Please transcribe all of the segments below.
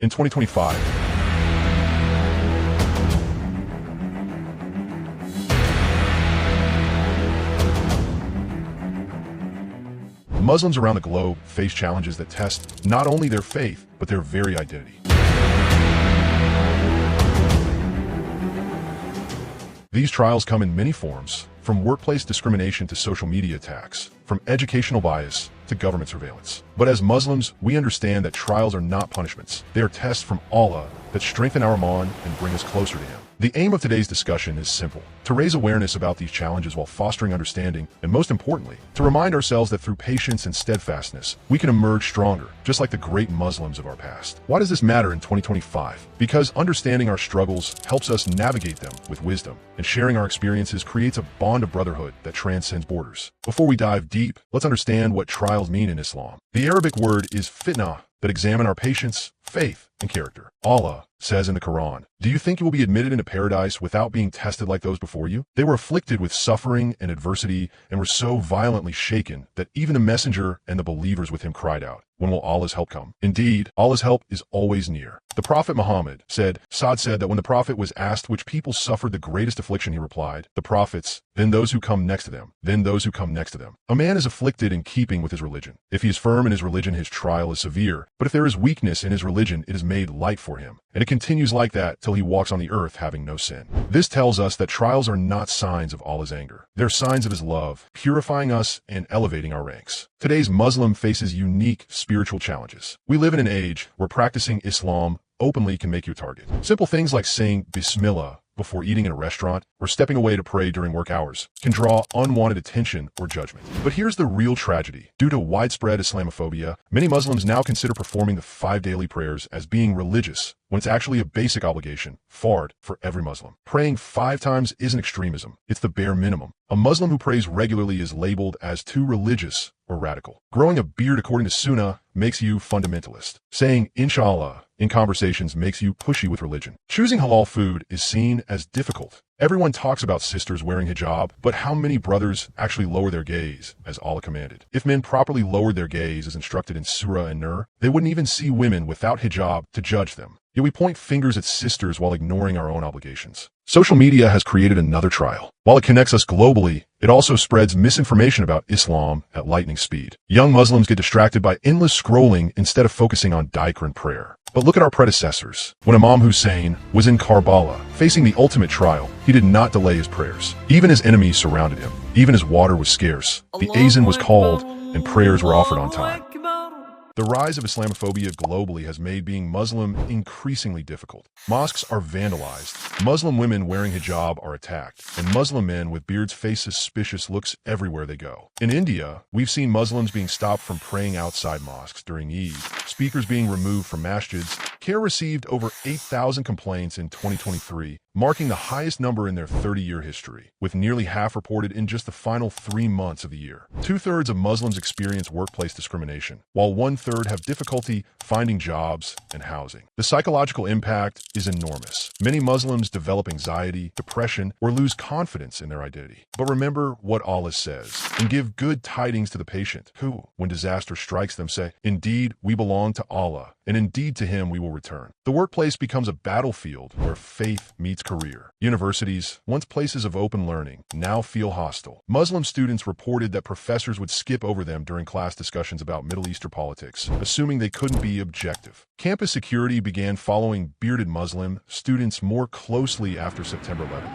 In 2025, Muslims around the globe face challenges that test not only their faith, but their very identity. These trials come in many forms, from workplace discrimination to social media attacks, from educational bias to government surveillance. But as Muslims, we understand that trials are not punishments. They are tests from Allah that strengthen our iman and bring us closer to Him. The aim of today's discussion is simple: to raise awareness about these challenges while fostering understanding, and most importantly, to remind ourselves that through patience and steadfastness, we can emerge stronger, just like the great Muslims of our past. Why does this matter in 2025? Because understanding our struggles helps us navigate them with wisdom, and sharing our experiences creates a bond of brotherhood that transcends borders. Before we dive deep, let's understand what trials mean in Islam. The Arabic word is fitna, that examine our patience, faith, and character. Allah says in the Quran, "Do you think you will be admitted into paradise without being tested like those before you?" They were afflicted with suffering and adversity and were so violently shaken that even the messenger and the believers with him cried out, "When will Allah's help come?" Indeed, Allah's help is always near. The Prophet Muhammad said that when the Prophet was asked which people suffered the greatest affliction, he replied, "The prophets, then those who come next to them, then those who come next to them." A man is afflicted in keeping with his religion. If he is firm in his religion, his trial is severe. But if there is weakness in his religion, it is made light for him. And it continues like that till he walks on the earth having no sin. This tells us that trials are not signs of Allah's anger. They're signs of His love, purifying us and elevating our ranks. Today's Muslim faces unique spiritual challenges. We live in an age where practicing Islam openly can make you a target. Simple things like saying Bismillah before eating in a restaurant or stepping away to pray during work hours can draw unwanted attention or judgment. But here's the real tragedy. Due to widespread Islamophobia, many Muslims now consider performing the 5 daily prayers as being religious, when it's actually a basic obligation, fard, for every Muslim. Praying 5 times isn't extremism, it's the bare minimum. A Muslim who prays regularly is labeled as too religious or radical. Growing a beard according to Sunnah makes you fundamentalist. Saying Inshallah in conversations makes you pushy with religion. Choosing halal food is seen as difficult. Everyone talks about sisters wearing hijab, but how many brothers actually lower their gaze as Allah commanded? If men properly lowered their gaze as instructed in Surah and Nur, they wouldn't even see women without hijab to judge them. Yet we point fingers at sisters while ignoring our own obligations. Social media has created another trial. While it connects us globally, it also spreads misinformation about Islam at lightning speed. Young Muslims get distracted by endless scrolling instead of focusing on dhikr and prayer. But look at our predecessors. When Imam Hussein was in Karbala, facing the ultimate trial, he did not delay his prayers. Even his enemies surrounded him. Even as water was scarce, the azan was called and prayers were offered on time. The rise of Islamophobia globally has made being Muslim increasingly difficult. Mosques are vandalized, Muslim women wearing hijab are attacked, and Muslim men with beards face suspicious looks everywhere they go. In India, we've seen Muslims being stopped from praying outside mosques during Eid, speakers being removed from masjids. CARE received over 8,000 complaints in 2023, marking the highest number in their 30-year history, with nearly half reported in just the final 3 months of the year. 2/3 of Muslims experience workplace discrimination, while 1/3 have difficulty finding jobs and housing. The psychological impact is enormous. Many Muslims develop anxiety, depression, or lose confidence in their identity. But remember what Allah says, and give good tidings to the patient, who, when disaster strikes them, say, "Indeed, we belong to Allah, and indeed to Him we will return." The workplace becomes a battlefield where faith meets career. Universities, once places of open learning, now feel hostile. Muslim students reported that professors would skip over them during class discussions about Middle Eastern politics, assuming they couldn't be objective. Campus security began following bearded Muslim students more closely after September 11th.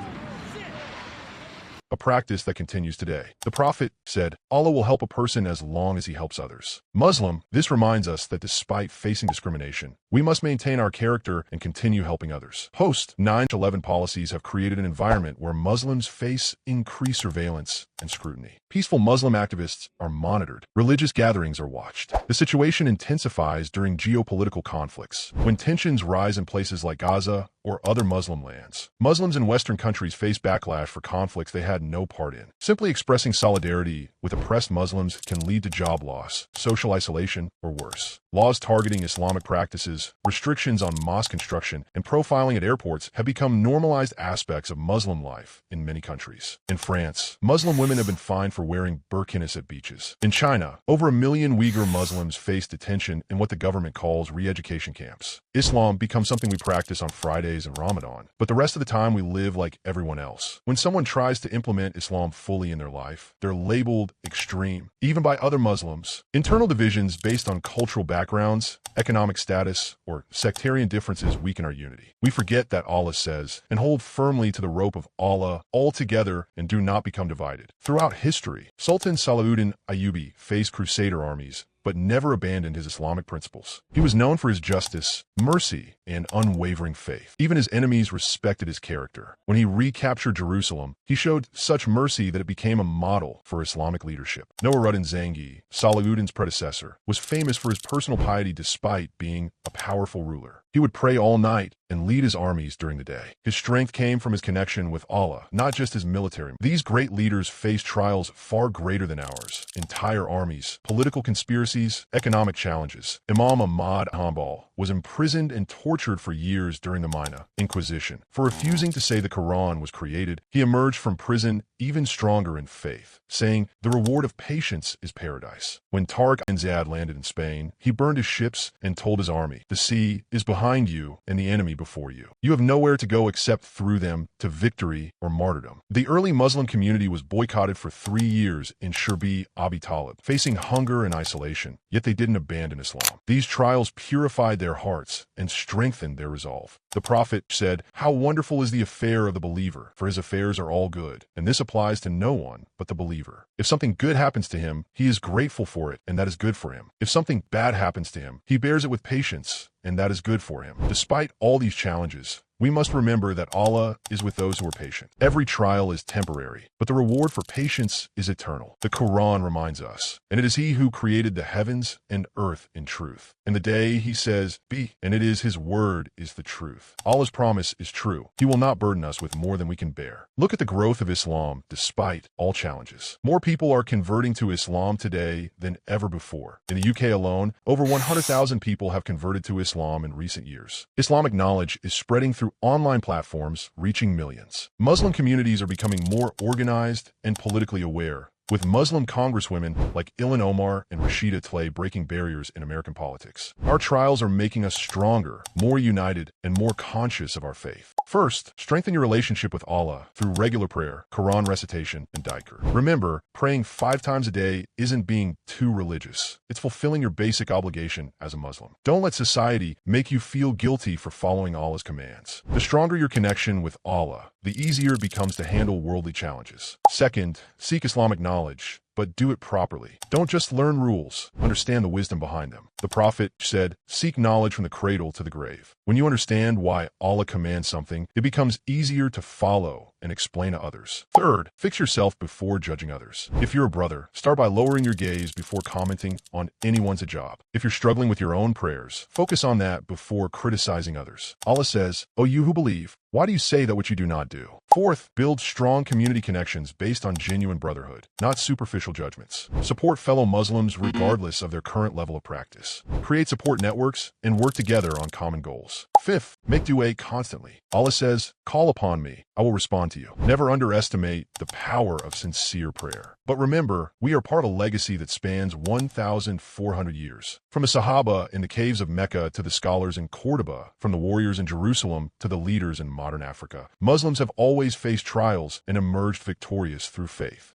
A practice that continues today. The Prophet said, "Allah will help a person as long as he helps others." Muslim, this reminds us that despite facing discrimination, we must maintain our character and continue helping others. Post 9/11 policies have created an environment where Muslims face increased surveillance and scrutiny. Peaceful Muslim activists are monitored. Religious gatherings are watched. The situation intensifies during geopolitical conflicts. When tensions rise in places like Gaza or other Muslim lands, Muslims in Western countries face backlash for conflicts they had had no part in. Simply expressing solidarity with oppressed Muslims can lead to job loss, social isolation, or worse. Laws targeting Islamic practices, restrictions on mosque construction, and profiling at airports have become normalized aspects of Muslim life in many countries. In France, Muslim women have been fined for wearing burqinis at beaches. In China, over 1 million Uyghur Muslims face detention in what the government calls re-education camps. Islam becomes something we practice on Fridays and Ramadan, but the rest of the time we live like everyone else. When someone tries to implement Islam fully in their life, they're labeled extreme, even by other Muslims. Internal divisions based on cultural backgrounds, economic status, or sectarian differences weaken our unity. We forget that Allah says, and hold firmly to the rope of Allah all together and do not become divided. Throughout history, Sultan Salahuddin Ayyubi faced crusader armies, but never abandoned his Islamic principles. He was known for his justice, mercy, and unwavering faith. Even his enemies respected his character. When he recaptured Jerusalem, he showed such mercy that it became a model for Islamic leadership. Nuruddin Zengi, Salahuddin's predecessor, was famous for his personal piety despite being a powerful ruler. He would pray all night and lead his armies during the day. His strength came from his connection with Allah, not just his military. These great leaders faced trials far greater than ours: entire armies, political conspiracies, economic challenges. Imam Ahmad Hanbal was imprisoned and tortured for years during the Mina Inquisition. For refusing to say the Quran was created, he emerged from prison even stronger in faith, saying, "The reward of patience is paradise." When Tariq ibn Ziyad landed in Spain, he burned his ships and told his army, "The sea is behind you and the enemy before you. You have nowhere to go except through them to victory or martyrdom." The early Muslim community was boycotted for 3 years in Shirbi Abi Talib, facing hunger and isolation, yet they didn't abandon Islam. These trials purified their hearts and strengthened their resolve. The Prophet said, "How wonderful is the affair of the believer, for his affairs are all good." And this applies to no one but the believer. If something good happens to him, he is grateful for it, and that is good for him. If something bad happens to him, he bears it with patience, and that is good for him. Despite all these challenges, we must remember that Allah is with those who are patient. Every trial is temporary, but the reward for patience is eternal. The Quran reminds us, "And it is He who created the heavens and earth in truth. And the day He says, be, and it is His word is the truth." Allah's promise is true. He will not burden us with more than we can bear. Look at the growth of Islam despite all challenges. More people are converting to Islam today than ever before. In the UK alone, over 100,000 people have converted to Islam in recent years. Islamic knowledge is spreading through online platforms, reaching millions. Muslim communities are becoming more organized and politically aware, with Muslim congresswomen like Ilhan Omar and Rashida Tlaib breaking barriers in American politics. Our trials are making us stronger, more united, and more conscious of our faith. First, strengthen your relationship with Allah through regular prayer, Quran recitation, and dhikr. Remember, praying 5 times a day isn't being too religious. It's fulfilling your basic obligation as a Muslim. Don't let society make you feel guilty for following Allah's commands. The stronger your connection with Allah, the easier it becomes to handle worldly challenges. Second, seek Islamic knowledge, but do it properly. Don't just learn rules, understand the wisdom behind them. The Prophet said, "Seek knowledge from the cradle to the grave." When you understand why Allah commands something, it becomes easier to follow and explain to others. Third, fix yourself before judging others. If you're a brother, start by lowering your gaze before commenting on anyone's hijab. If you're struggling with your own prayers, focus on that before criticizing others. Allah says, "O you who believe, why do you say that which you do not do?" Fourth, build strong community connections based on genuine brotherhood, not superficial judgments. Support fellow Muslims regardless of their current level of practice. Create support networks and work together on common goals. Fifth, make dua constantly. Allah says, "Call upon me, I will respond to you." Never underestimate the power of sincere prayer. But remember, we are part of a legacy that spans 1,400 years. From the Sahaba in the caves of Mecca to the scholars in Cordoba, from the warriors in Jerusalem to the leaders in modern Africa, Muslims have always faced trials and emerged victorious through faith.